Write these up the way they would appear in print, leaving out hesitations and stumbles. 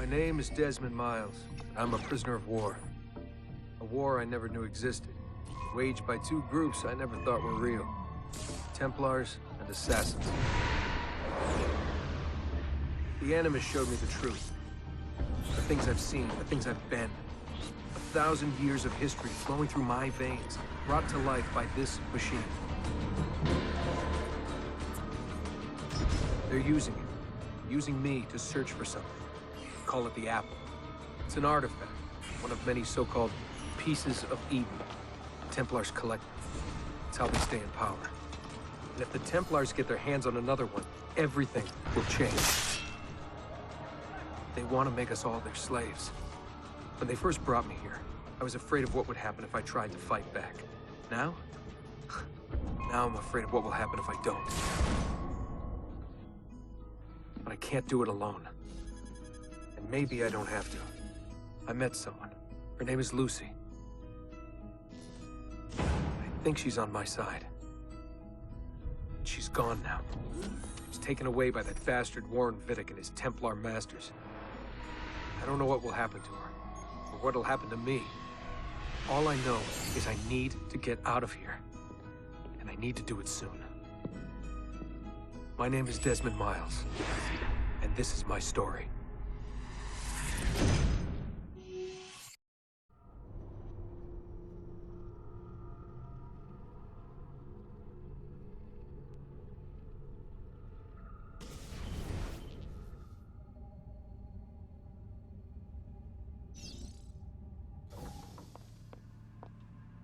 My name is Desmond Miles. I'm a prisoner of war. A war I never knew existed, waged by two groups I never thought were real. Templars and Assassins. The Animus showed me the truth. The things I've seen, the things I've been. 1,000 years of history flowing through my veins, brought to life by this machine. They're using it. Using me to search for something. Call it the Apple. It's an artifact. One of many so-called pieces of Eden. Templars collect them. It's how they stay in power. And if the Templars get their hands on another one, everything will change. They want to make us all their slaves. When they first brought me here, I was afraid of what would happen if I tried to fight back. Now? Now I'm afraid of what will happen if I don't. But I can't do it alone. And maybe I don't have to. I met someone. Her name is Lucy. I think she's on my side. She's gone now. She's taken away by that bastard Warren Vidic and his Templar masters. I don't know what will happen to her, or what'll happen to me. All I know is I need to get out of here. And I need to do it soon. My name is Desmond Miles, and this is my story.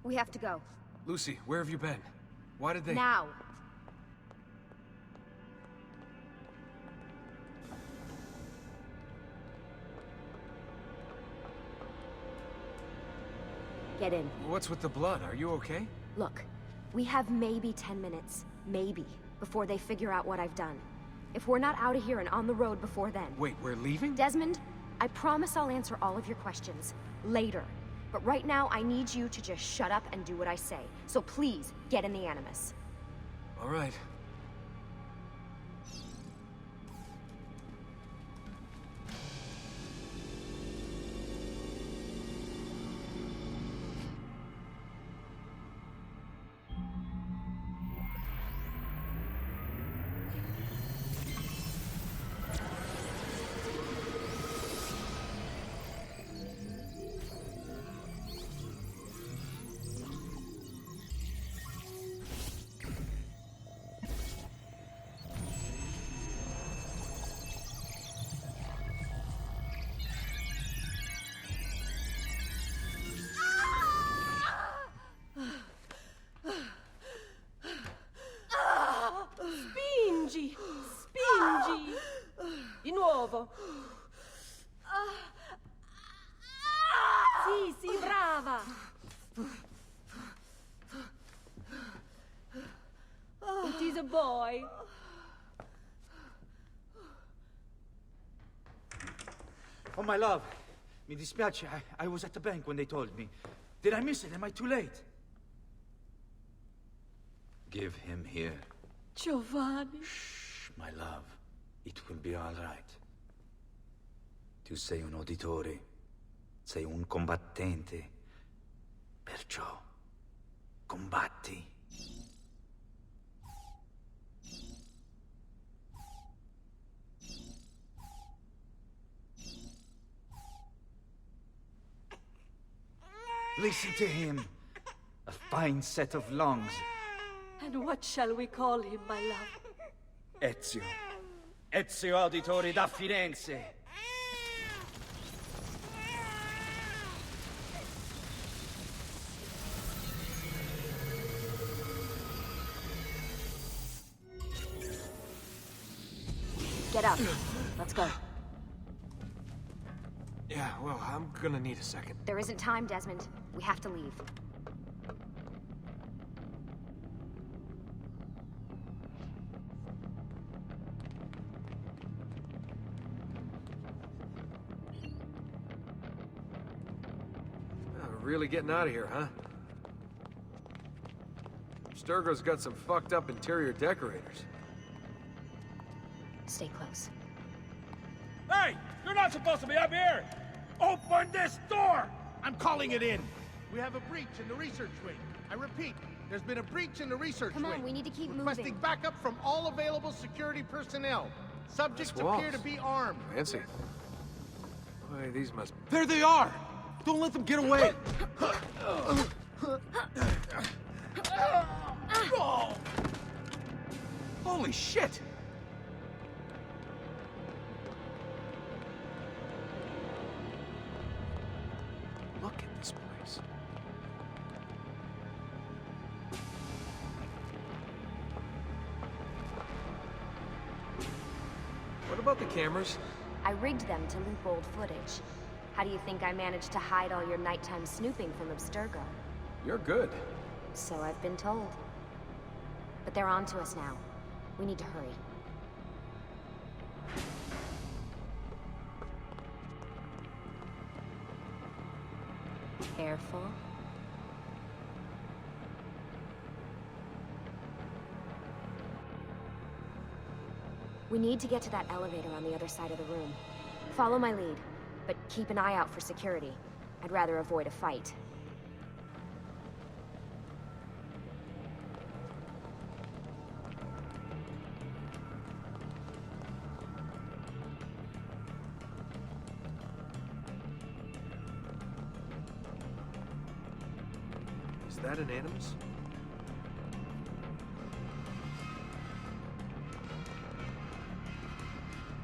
We have to go. Lucy, where have you been? Why did they— Now! Get in. What's with the blood? Are you okay? Look, we have maybe 10 minutes. Maybe. Before they figure out what I've done. If we're not out of here and on the road before then. Wait, we're leaving? Desmond, I promise I'll answer all of your questions. Later. But right now, I need you to just shut up and do what I say. So please, get in the Animus. All right. Spingi! Spingi! Di nuovo! Sì, sì, brava! It is a boy. Oh, my love. Mi dispiace. I was at the bank when they told me. Did I miss it? Am I too late? Give him here. Giovanni. Shh, my love. It will be all right. Tu sei un uditore. Sei un combattente. Perciò, combatti. Listen to him. A fine set of lungs. And what shall we call him, my love? Ezio. Ezio Auditori da Firenze. Get up. Let's go. Yeah, well, I'm gonna need a second. There isn't time, Desmond. We have to leave. Really getting out of here, huh? Sturgo's got some fucked up interior decorators. Stay close. Hey! You're not supposed to be up here! Open this door! I'm calling it in. We have a breach in the research wing. I repeat, there's been a breach in the research wing. Come on, we need to keep Requesting moving. backup from all available security personnel. Subjects Nice walls. appear to be armed. Fancy. Boy, these must... There they are! Don't let them get away! Holy shit! Look at this place. What about the cameras? I rigged them to loop old footage. How do you think I managed to hide all your nighttime snooping from Abstergo? You're good. So I've been told. But they're on to us now. We need to hurry. Careful. We need to get to that elevator on the other side of the room. Follow my lead, but keep an eye out for security. I'd rather avoid a fight. Is that an Animus?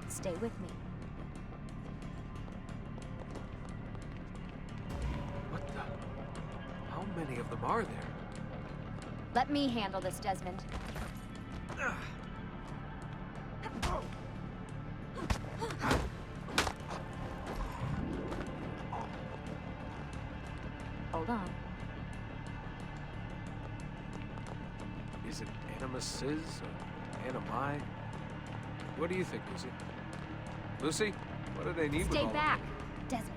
Stay with me. What the? How many of them are there? Let me handle this, Desmond. Hold on. Is it Animuses or Animi? What do you think, Lucy? Lucy, what do they need with Stay all back, Desmond.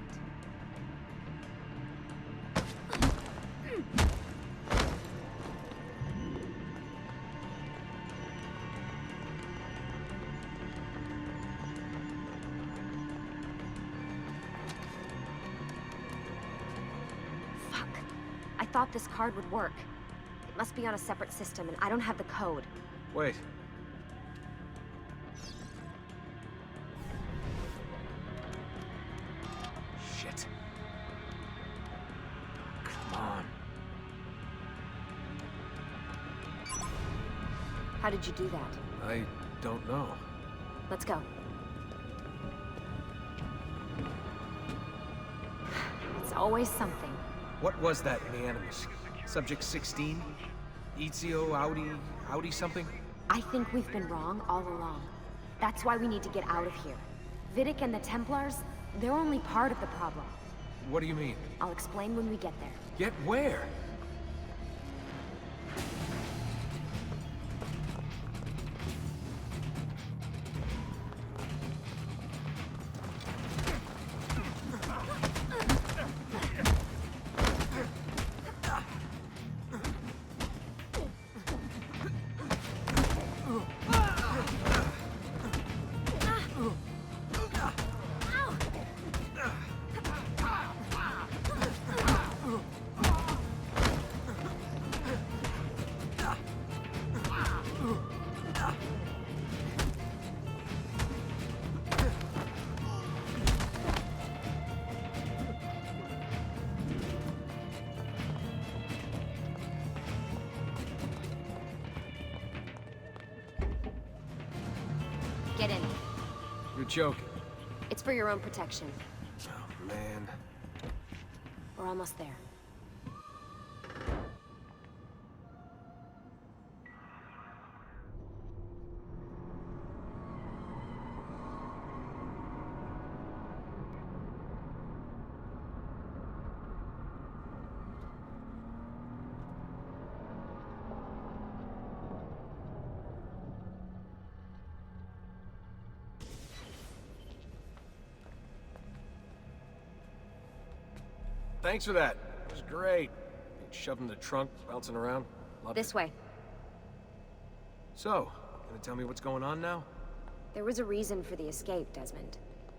Fuck. I thought this card would work. It must be on a separate system, and I don't have the code. Wait. Shit. Come on. How did you do that? I don't know. Let's go. It's always something. What was that in the Animus? Subject 16? Ezio, Audi something? I think we've been wrong all along. That's why we need to get out of here. Vidic and the Templars, they're only part of the problem. What do you mean? I'll explain when we get there. Get where? Get in. You're joking. It's for your own protection. Oh, man. We're almost there. Thanks for that. It was great. Shoved in the trunk, bouncing around. Loved This it. way. So, gonna tell me what's going on now? There was a reason for the escape, Desmond.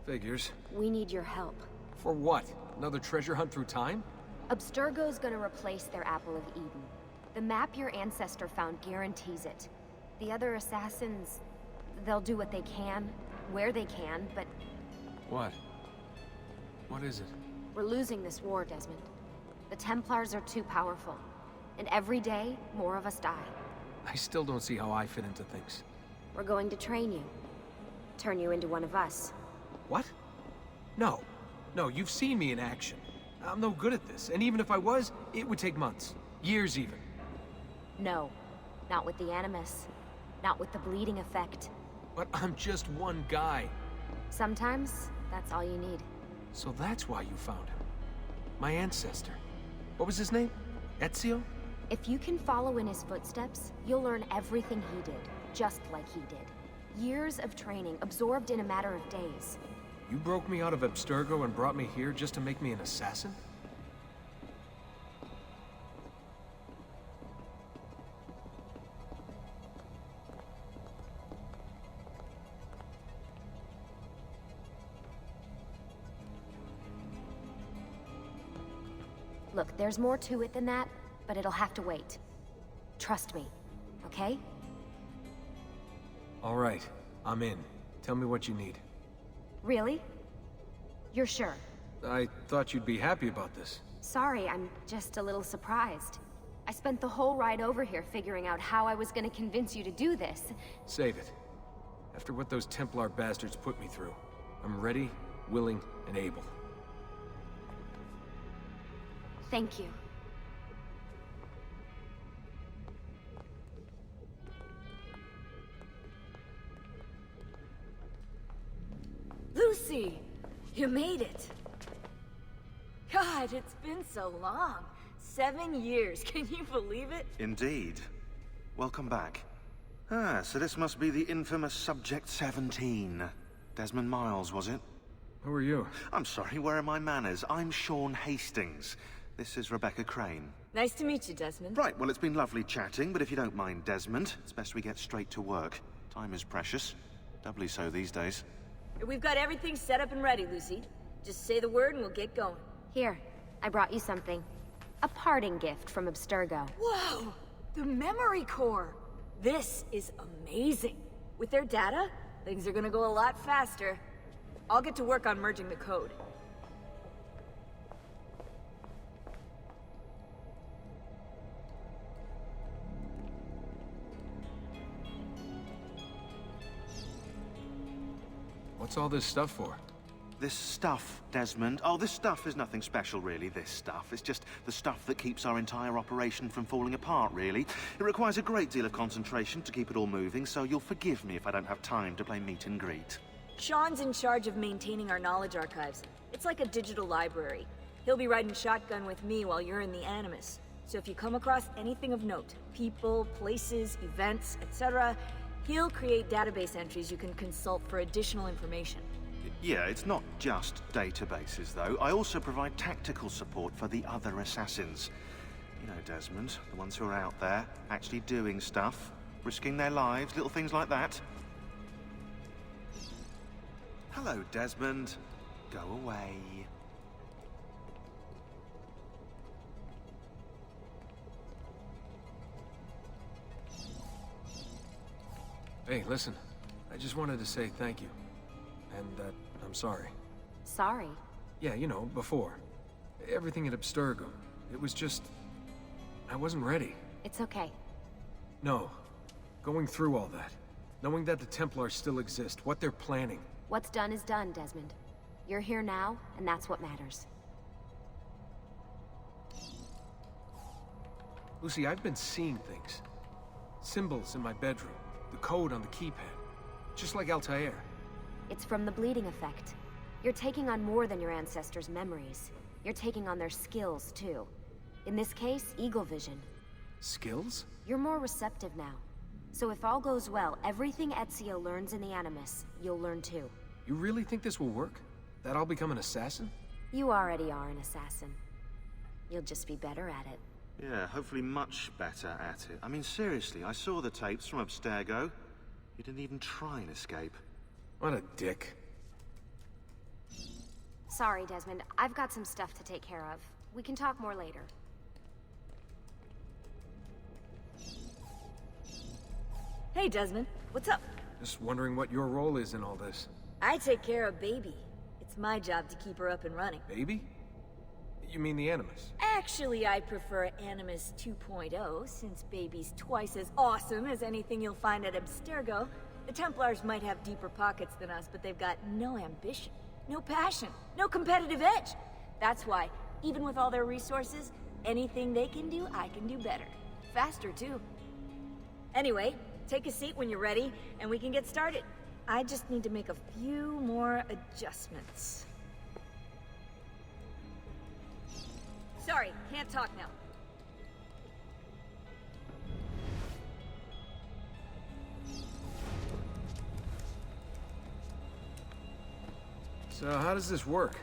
Figures. We need your help. For what? Another treasure hunt through time? Abstergo's gonna replace their Apple of Eden. The map your ancestor found guarantees it. The other assassins, they'll do what they can, where they can, but What? What is it? we're losing this war, Desmond. The Templars are too powerful, and every day, more of us die. I still don't see how I fit into things. We're going to train you. Turn you into one of us. What? No. No, you've seen me in action. I'm no good at this, and even if I was, it would take months. Years even. No. Not with the Animus. Not with the bleeding effect. But I'm just one guy. Sometimes, that's all you need. So that's why you found him. My ancestor. What was his name? Ezio? If you can follow in his footsteps, you'll learn everything he did, just like he did. Years of training, absorbed in a matter of days. You broke me out of Abstergo and brought me here just to make me an assassin? Look, there's more to it than that, but it'll have to wait. Trust me, okay? All right, I'm in. Tell me what you need. Really? You're sure? I thought you'd be happy about this. Sorry, I'm just a little surprised. I spent the whole ride over here figuring out how I was gonna convince you to do this. Save it. After what those Templar bastards put me through, I'm ready, willing, and able. Thank you. Lucy! You made it! God, it's been so long. 7 years, can you believe it? Indeed. Welcome back. Ah, so this must be the infamous Subject 17. Desmond Miles, was it? Who are you? I'm sorry, where are my manners? I'm Sean Hastings. This is Rebecca Crane. Nice to meet you, Desmond. Right, well, it's been lovely chatting, but if you don't mind, Desmond, it's best we get straight to work. Time is precious. Doubly so these days. We've got everything set up and ready, Lucy. Just say the word and we'll get going. Here, I brought you something. A parting gift from Abstergo. Whoa! The memory core! This is amazing. With their data, things are gonna go a lot faster. I'll get to work on merging the code. What's all this stuff for? This stuff, Desmond. Oh, this stuff is nothing special, really, this stuff. It's just the stuff that keeps our entire operation from falling apart, really. It requires a great deal of concentration to keep it all moving, so you'll forgive me if I don't have time to play meet and greet. Sean's in charge of maintaining our knowledge archives. It's like a digital library. He'll be riding shotgun with me while you're in the Animus. So if you come across anything of note, people, places, events, etc., he'll create database entries you can consult for additional information. Yeah, it's not just databases, though. I also provide tactical support for the other assassins. You know, Desmond, the ones who are out there, actually doing stuff, risking their lives, little things like that. Hello, Desmond. Go away. Hey, listen. I just wanted to say thank you. And that I'm sorry. Sorry. Yeah, you know, before. Everything at Abstergo. It was just... I wasn't ready. It's okay. No. Going through all that. Knowing that the Templars still exist, what they're planning. What's done is done, Desmond. You're here now, and that's what matters. Lucy, I've been seeing things. Symbols in my bedroom. The code on the keypad. Just like Altair. It's from the bleeding effect. You're taking on more than your ancestors' memories. You're taking on their skills, too. In this case, eagle vision. Skills? You're more receptive now. So if all goes well, everything Ezio learns in the Animus, you'll learn too. You really think this will work? That I'll become an assassin? You already are an assassin. You'll just be better at it. Yeah, hopefully much better at it. I mean, seriously, I saw the tapes from Abstergo. You didn't even try and escape. What a dick. Sorry, Desmond. I've got some stuff to take care of. We can talk more later. Hey, Desmond. What's up? Just wondering what your role is in all this. I take care of Baby. It's my job to keep her up and running. Baby? You mean the Animus? Actually, I prefer Animus 2.0, since Baby's twice as awesome as anything you'll find at Abstergo. The Templars might have deeper pockets than us, but they've got no ambition, no passion, no competitive edge. That's why, even with all their resources, anything they can do, I can do better. Faster, too. Anyway, take a seat when you're ready, and we can get started. I just need to make a few more adjustments. Sorry, can't talk now. So how does this work?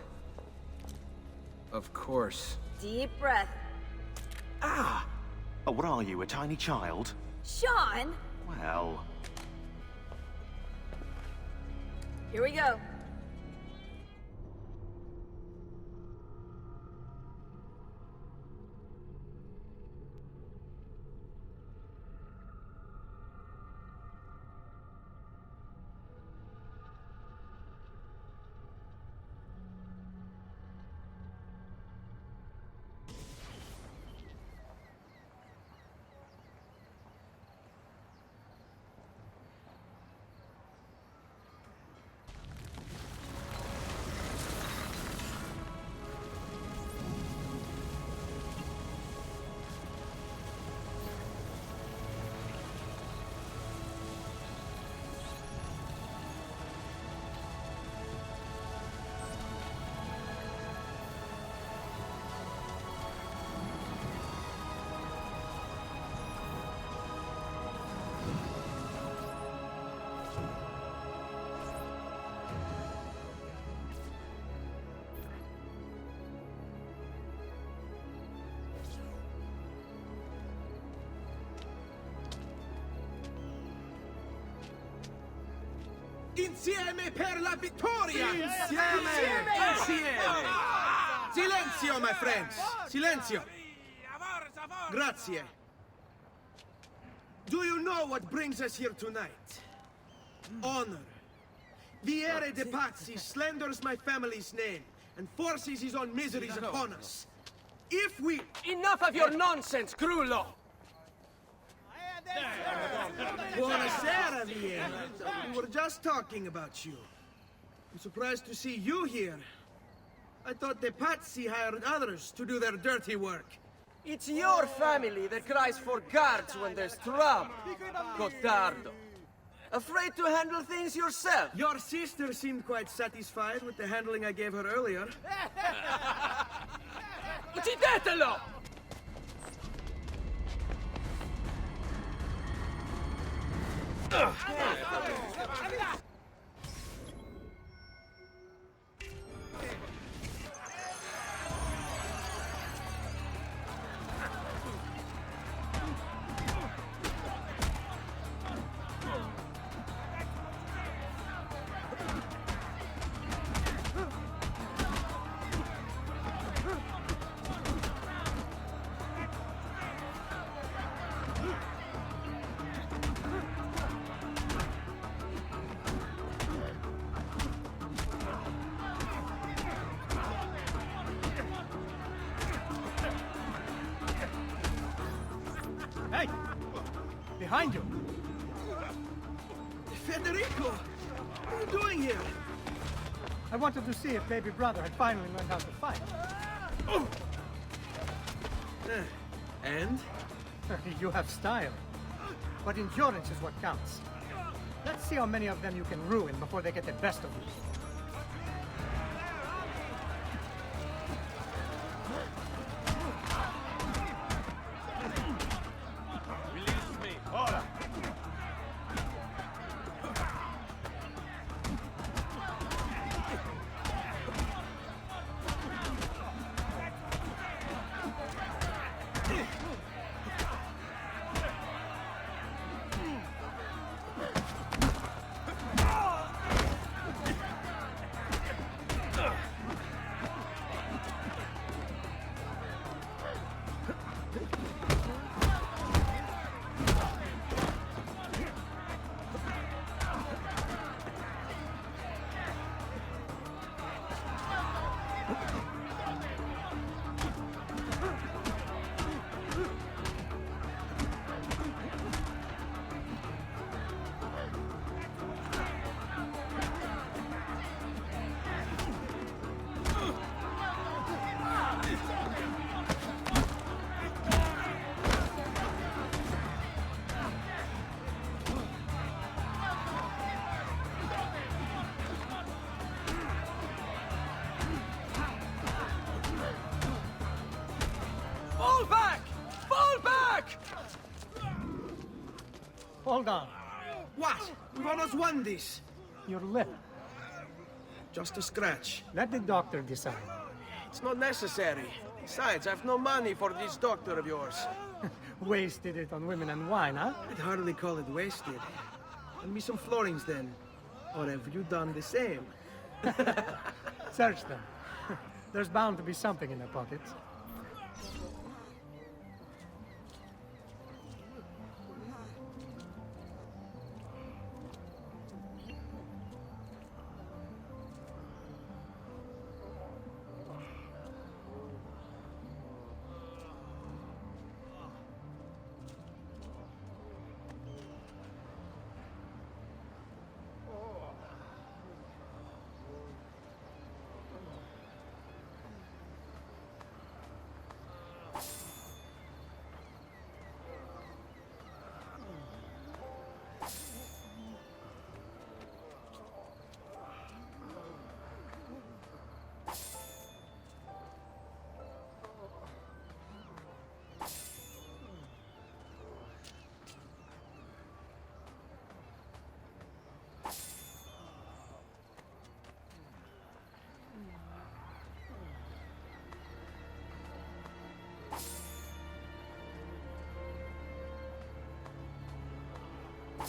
Of course. Deep breath. Ah! Oh, what are you, a tiny child? Sean! Well... Here we go. Insieme per la vittoria! Insieme! Insieme! Silenzio, my friends! Silenzio! Grazie. Do you know what brings us here tonight? Honor. Viere de Pazzi slanders my family's name and forces his own miseries upon us. If we... Enough of your nonsense, Crullo! Buonasera, Viera. We were just talking about you. I'm surprised to see you here. I thought the Pazzi hired others to do their dirty work. It's your family that cries for guards when there's trouble, Gottardo. Afraid to handle things yourself? Your sister seemed quite satisfied with the handling I gave her earlier. Uccidetelo! Hey! Behind you! Federico! What are you doing here? I wanted to see if baby brother had finally learned how to fight. And? You have style. But endurance is what counts. Let's see how many of them you can ruin before they get the best of you. Hold on. What? We've almost won this. Your lip. Just a scratch. Let the doctor decide. It's not necessary. Besides, I've no money for this doctor of yours. Wasted it on women and wine, huh? I'd hardly call it wasted. Lend me some florins then. Or have you done the same? Search them. There's bound to be something in their pockets.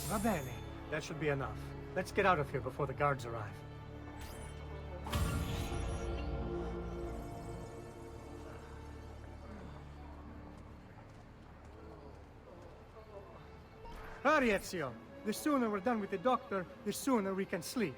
Va bene. That should be enough. Let's get out of here before the guards arrive. Hurry, Ezio. The sooner we're done with the doctor, the sooner we can sleep.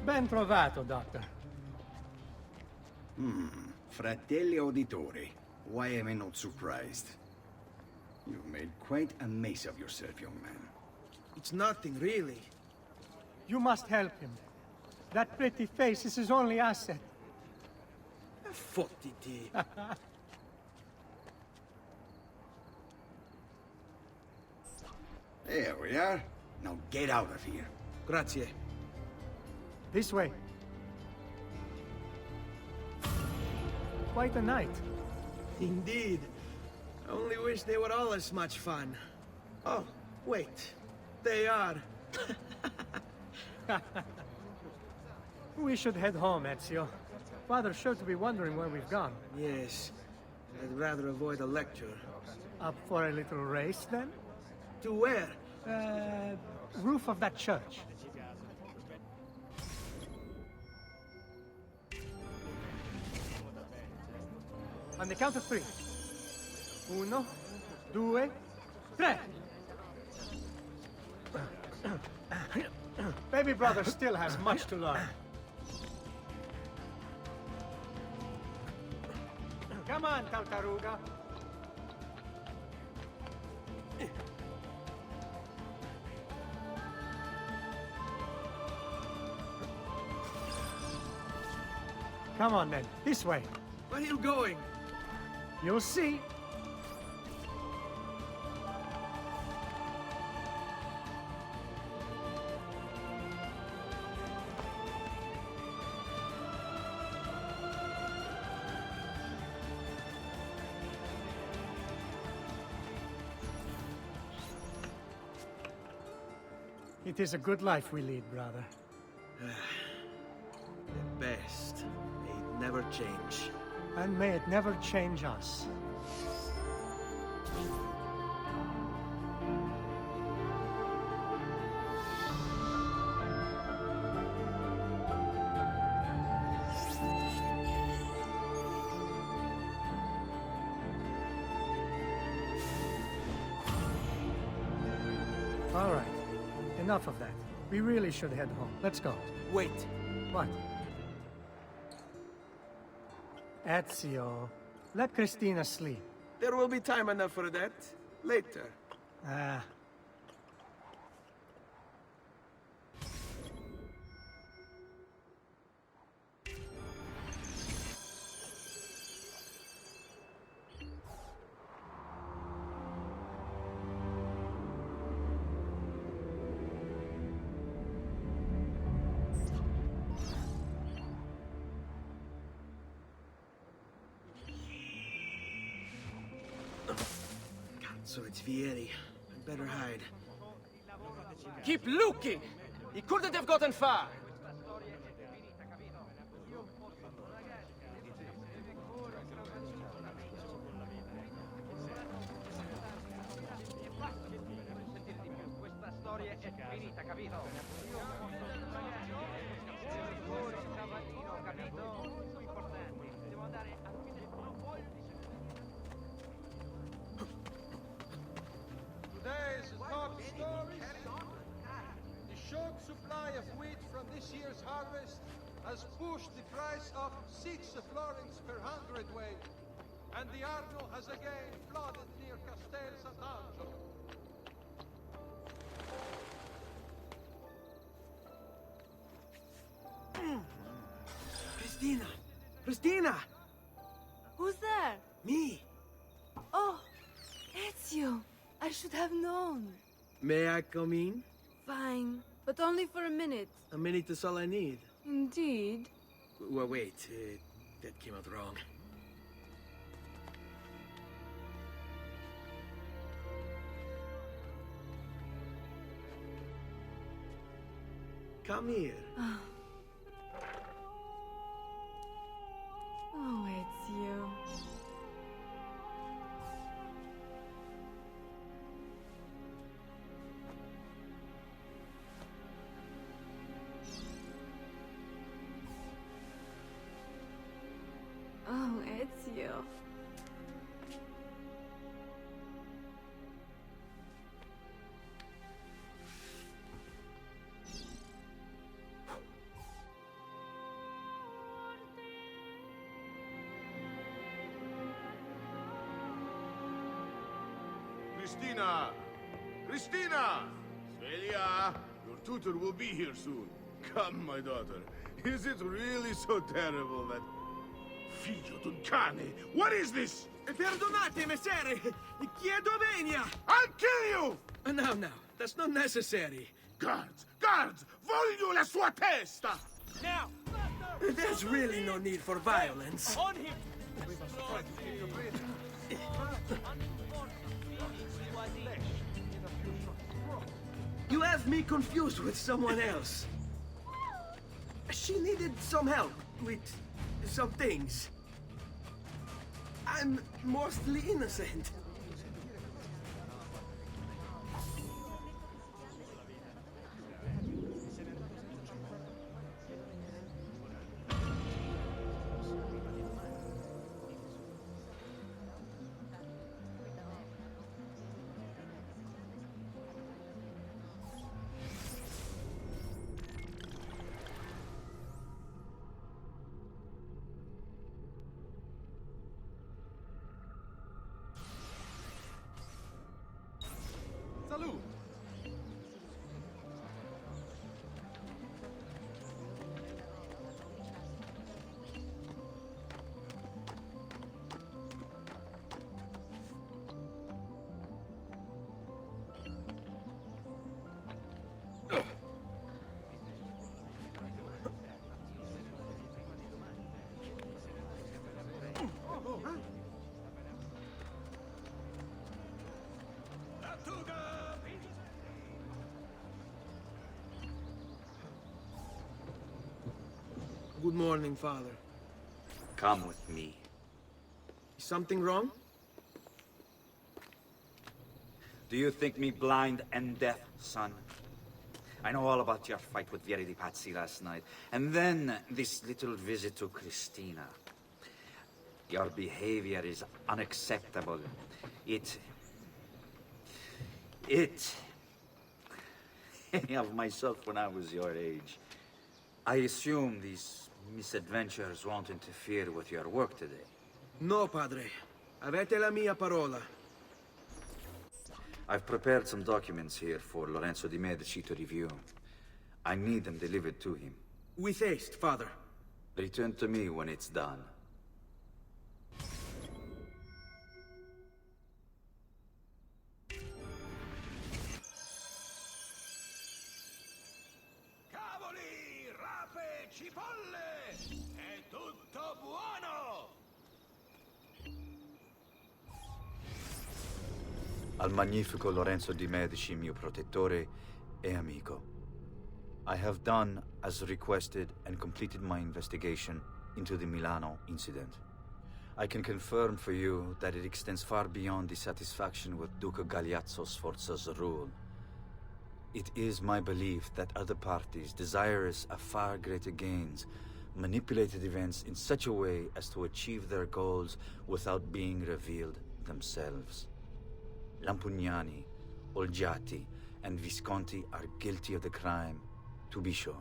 Ben trovato, Doctor. Fratelli auditori, why am I not surprised? You've made quite a mess of yourself, young man. It's nothing, really. You must help him. That pretty face is his only asset. Fottiti. There we are. Now get out of here. Grazie. This way. Quite a night. Indeed. I only wish they were all as much fun. Oh, wait. They are. We should head home, Ezio. Father's sure to be wondering where we've gone. Yes. I'd rather avoid a lecture. Up for a little race, then? To where? Roof of that church. On the count of 3. 1, 2, 3. Baby brother still has much to learn. Come on, Tartaruga. Come on then, this way. Where are you going? You'll see. It is a good life we lead, brother. The best. May it never change. And may it never change us. All right. Enough of that. We really should head home. Let's go. Wait. What? Ezio, let Christina sleep. There will be time enough for that. Later. Ah. So it's Vieri. I'd better hide. Keep looking! He couldn't have gotten far! Today's top stories. The short supply of wheat from this year's harvest has pushed the price up 6 florins per hundredweight, and the Arno has again flooded near Castel Sant'Angelo. Christina! Christina! Who's there? Me! Oh, Ezio. I should have known. May I come in? Fine, but only for a minute. A minute is all I need. Indeed. Well, wait. That came out wrong. Come here. Oh, Ezio. Oh, Ezio. Christina! Christina! Celia, your tutor will be here soon. Come, my daughter. Is it really so terrible that... Figlio d'un cane! What is this? Perdonate, messere! Chiedo venia! I'll kill you! No, that's not necessary. Guards! Guards! Voglio la sua testa! Now! There's really no need for violence. On him! You have me confused with someone else. She needed some help with some things. I'm mostly innocent. Salute! Good morning, Father. Come with me. Is something wrong? Do you think me blind and deaf, son? I know all about your fight with Vieri di Pazzi last night, and then this little visit to Christina. Your behavior is unacceptable. It of myself when I was your age. I assume these misadventures won't interfere with your work today. No, padre. Avete la mia parola. I've prepared some documents here for Lorenzo di Medici to review. I need them delivered to him. With haste, father. Return to me when it's done. Cavoli, rape, cipolle! È tutto buono! Al magnifico Lorenzo di Medici, mio protettore e amico. I have done as requested and completed my investigation into the Milano incident. I can confirm for you that it extends far beyond dissatisfaction with Duca Galeazzo Sforza's rule. It is my belief that other parties, desirous of far greater gains, manipulated events in such a way as to achieve their goals without being revealed themselves. Lampugnani, Olgiati, and Visconti are guilty of the crime, to be sure.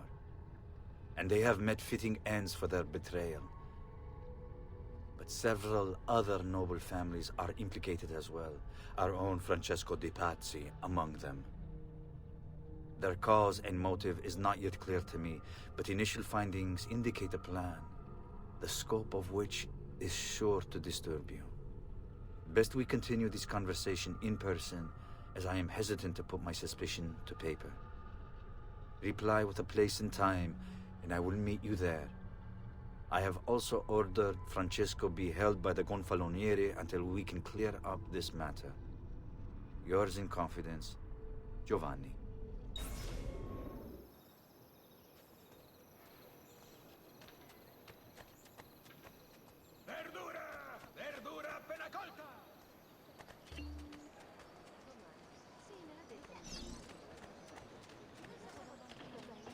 And they have met fitting ends for their betrayal. But several other noble families are implicated as well, our own Francesco de' Pazzi among them. Their cause and motive is not yet clear to me, but initial findings indicate a plan, the scope of which is sure to disturb you. Best we continue this conversation in person, as I am hesitant to put my suspicion to paper. Reply with a place and time, and I will meet you there. I have also ordered Francesco be held by the Gonfaloniere until we can clear up this matter. Yours in confidence, Giovanni. Verdura! Verdura appena colta!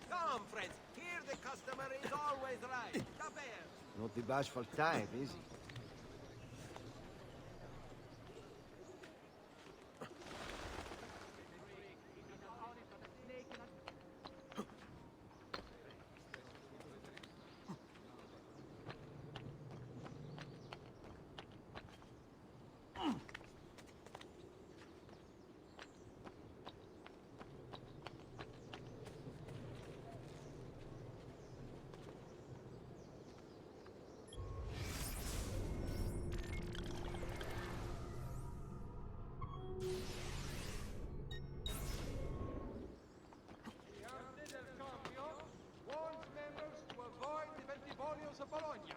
Come, friends. Here the customer is always right. Davvero. Not the bashful type, is he? of Bologna.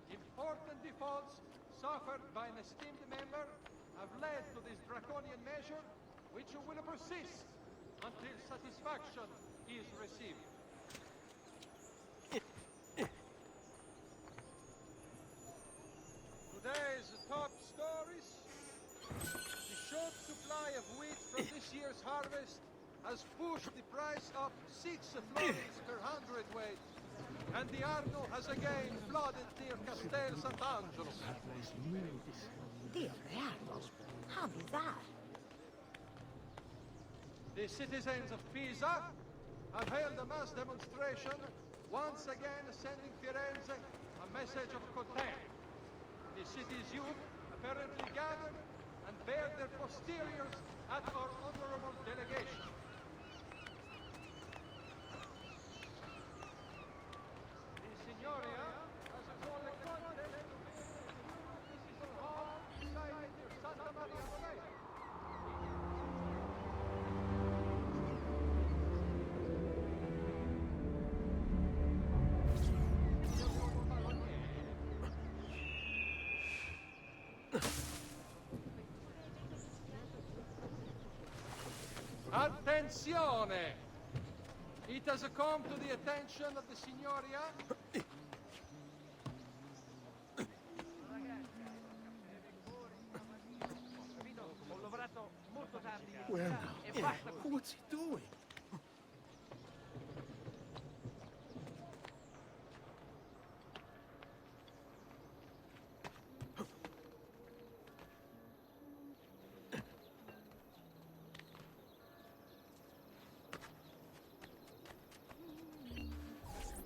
Important defaults suffered by an esteemed member have led to this draconian measure, which will persist until satisfaction is received. Today's top stories. The short supply of wheat from this year's harvest has pushed the price up 6 florins per hundredweight, and the Arno has again flooded near Castel Sant'Angelo. Dio Reardo, how bizarre. The citizens of Pisa have held a mass demonstration, once again sending Firenze a message of contempt. The city's youth apparently gathered and bared their posteriors at our honorable delegation. The Signoria has called a contest to visit the new municipal hall beside near Santa Maria Novella. Attenzione! It has come to the attention of the Signoria. Where now? What's he doing?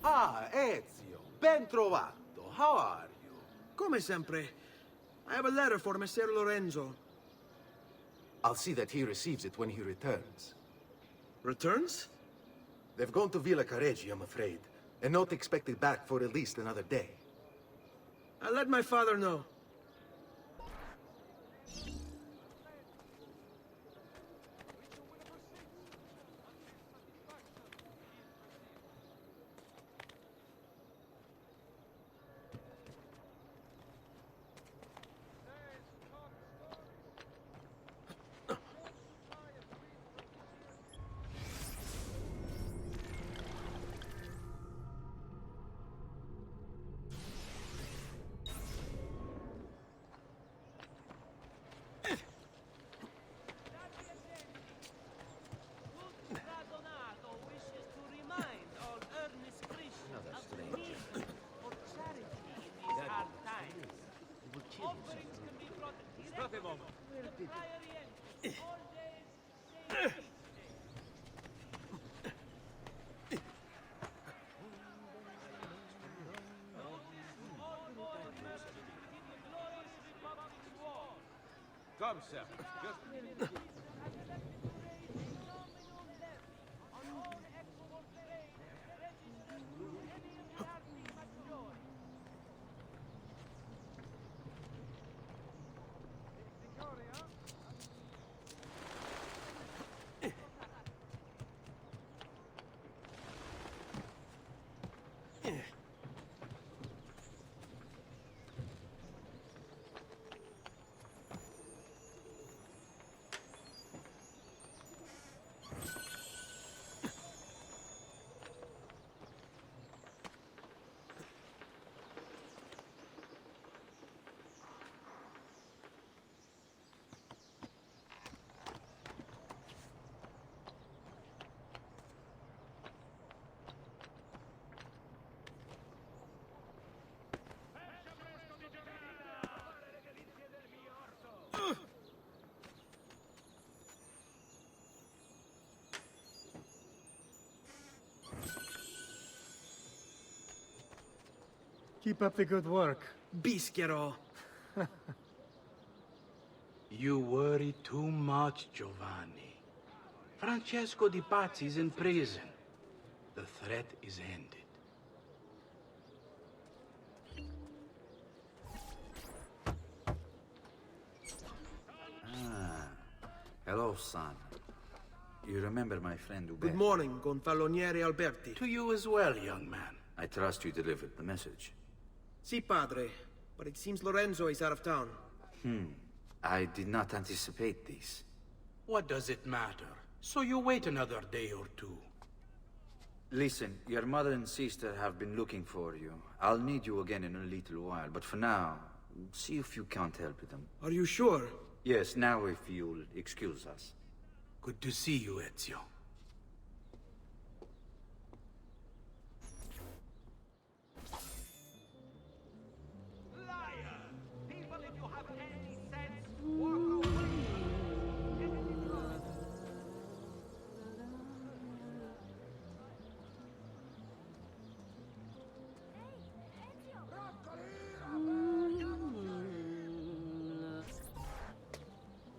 Ah, Ezio, ben trovato. How are you? Come sempre. I have a letter for Messer Lorenzo. I'll see that he receives it when he returns. Returns? They've gone to Villa Careggi, I'm afraid, and not expected back for at least another day. I'll let my father know. Come, sir. Just... Keep up the good work. Bischero. You worry too much, Giovanni. Francesco Di Pazzi's in prison. The threat is ended. Ah. Hello, son. You remember my friend Uber? Good morning, Gonfaloniere Alberti. To you as well, young man. I trust you delivered the message. Si, padre. But it seems Lorenzo is out of town. I did not anticipate this. What does it matter? So you wait another day or two. Listen, your mother and sister have been looking for you. I'll need you again in a little while, but for now, see if you can't help them. Are you sure? Yes, now if you'll excuse us. Good to see you, Ezio.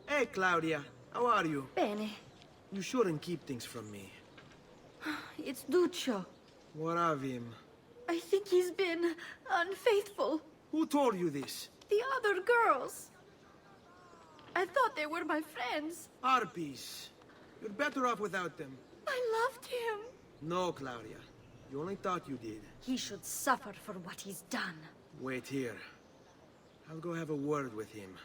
Hey, Claudia. How are you? Bene. You shouldn't keep things from me. It's Duccio. What of him? I think he's been unfaithful. Who told you this? The other girls. I thought they were my friends. Harpies. You're better off without them. I loved him. No, Claudia. You only thought you did. He should suffer for what he's done. Wait here. I'll go have a word with him.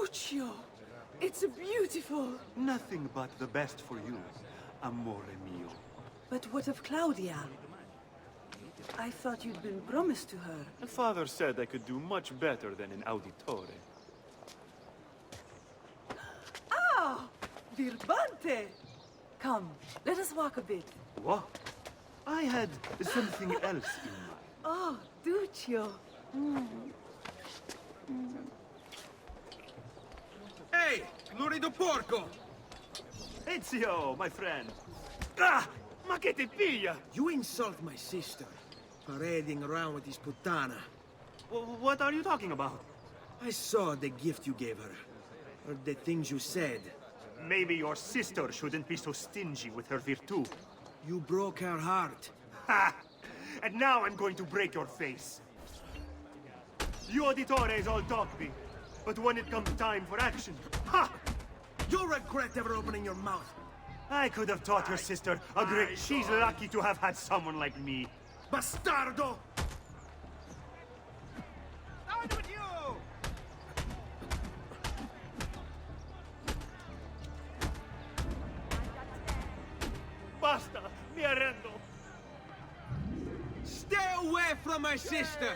Duccio! It's beautiful! Nothing but the best for you, amore mio. But what of Claudia? I thought you'd been promised to her. And Father said I could do much better than an auditore. Ah! Birbante! Come, let us walk a bit. What? I had something else in mind. Oh, Duccio. Hey, lurido porco! Ezio, my friend. Ah! Ma che ti piglia? You insult my sister, parading around with this putana. What are you talking about? I saw the gift you gave her. Or the things you said. Maybe your sister shouldn't be so stingy with her virtù. You broke her heart. Ha! And now I'm going to break your face. You auditores all talk big, but when it comes time for action, ha! You'll regret ever opening your mouth. I could have taught your sister a great... She's lucky to have had someone like me. Bastardo! Down with you! Basta! Mi arrendo! Stay away from my sister!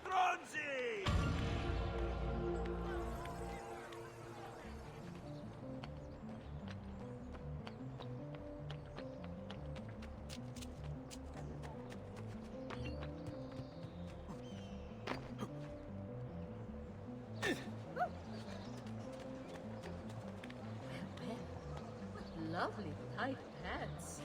Stronzi! Lovely tight pants.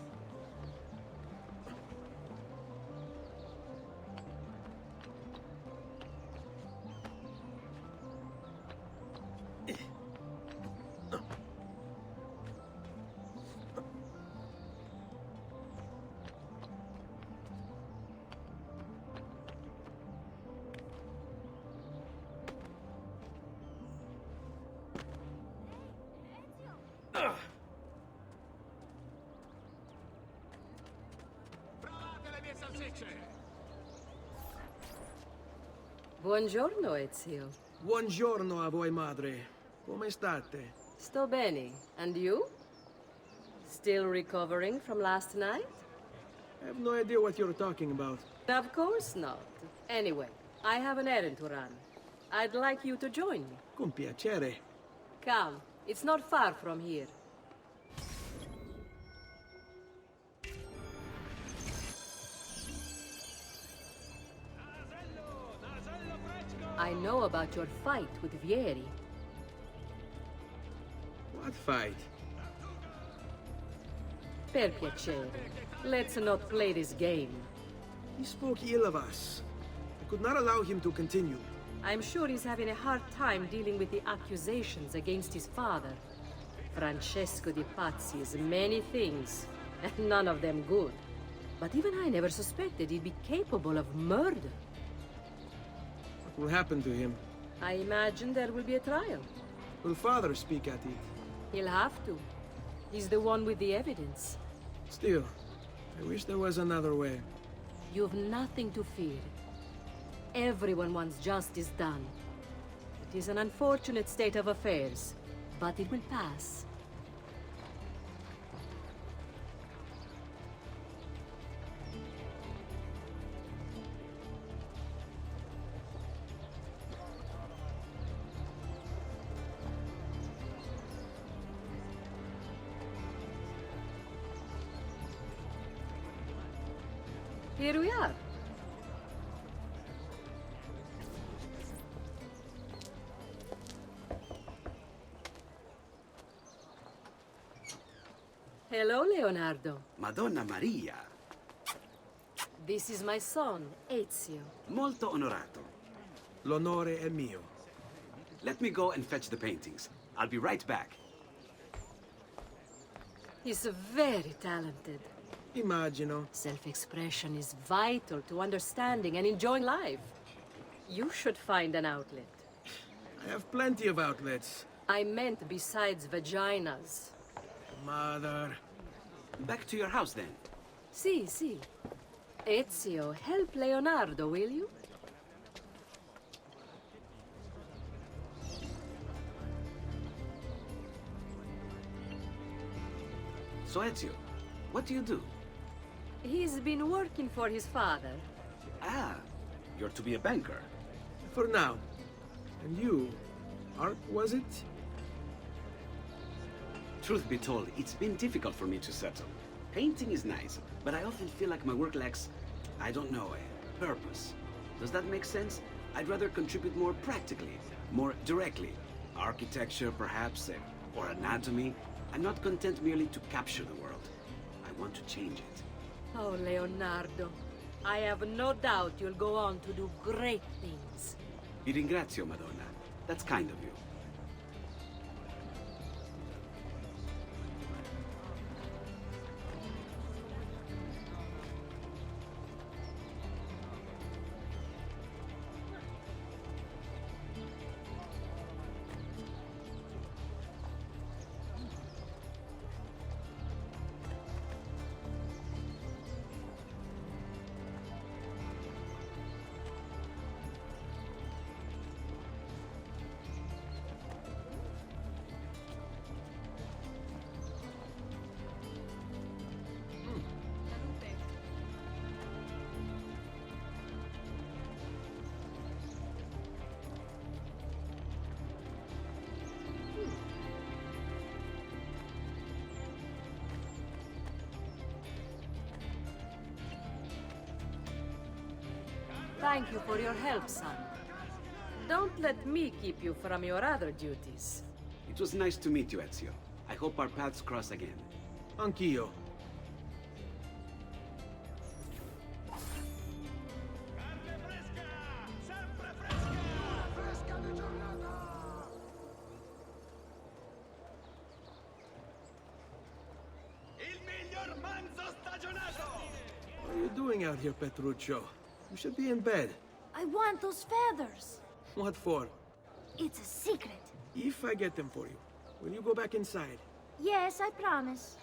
Buongiorno, Ezio. Buongiorno a voi, madre. Come state? Sto bene. And you? Still recovering from last night? I have no idea what you're talking about. Of course not. Anyway, I have an errand to run. I'd like you to join me. Con piacere. Come, it's not far from here. I know about your fight with Vieri. What fight? Per piacere. Let's not play this game. He spoke ill of us. I could not allow him to continue. I'm sure he's having a hard time dealing with the accusations against his father. Francesco di Pazzi is many things, and none of them good. But even I never suspected he'd be capable of murder. What will happen to him? I imagine there will be a trial. Will father speak at it? He'll have to. He's the one with the evidence. Still, I wish there was another way. You've nothing to fear. Everyone wants justice done. It is an unfortunate state of affairs, but it will pass. Here we are. Hello, Leonardo. Madonna Maria. This is my son, Ezio. Molto onorato. L'onore è mio. Let me go and fetch the paintings. I'll be right back. He's very talented. Immagino. Self-expression is vital to understanding and enjoying life. You should find an outlet. I have plenty of outlets. I meant besides vaginas. Mother. Back to your house, then. Si, si. Ezio, help Leonardo, will you? So, Ezio, what do you do? He's been working for his father. Ah, you're to be a banker. For now. And you, Art, was it? Truth be told, it's been difficult for me to settle. Painting is nice, but I often feel like my work lacks, I don't know, a purpose. Does that make sense? I'd rather contribute more practically, more directly. Architecture, perhaps, or anatomy. I'm not content merely to capture the world. I want to change it. Oh, Leonardo, I have no doubt you'll go on to do great things. Vi ringrazio, Madonna. That's kind of you. Thank you for your help, son. Don't let me keep you from your other duties. It was nice to meet you, Ezio. I hope our paths cross again. Anch'io. What are you doing out here, Petruccio? You should be in bed. I want those feathers. What for? It's a secret. If I get them for you, will you go back inside? Yes, I promise.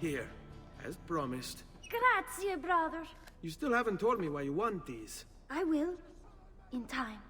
Here, as promised. Grazie, brother. You still haven't told me why you want these. I will. In time.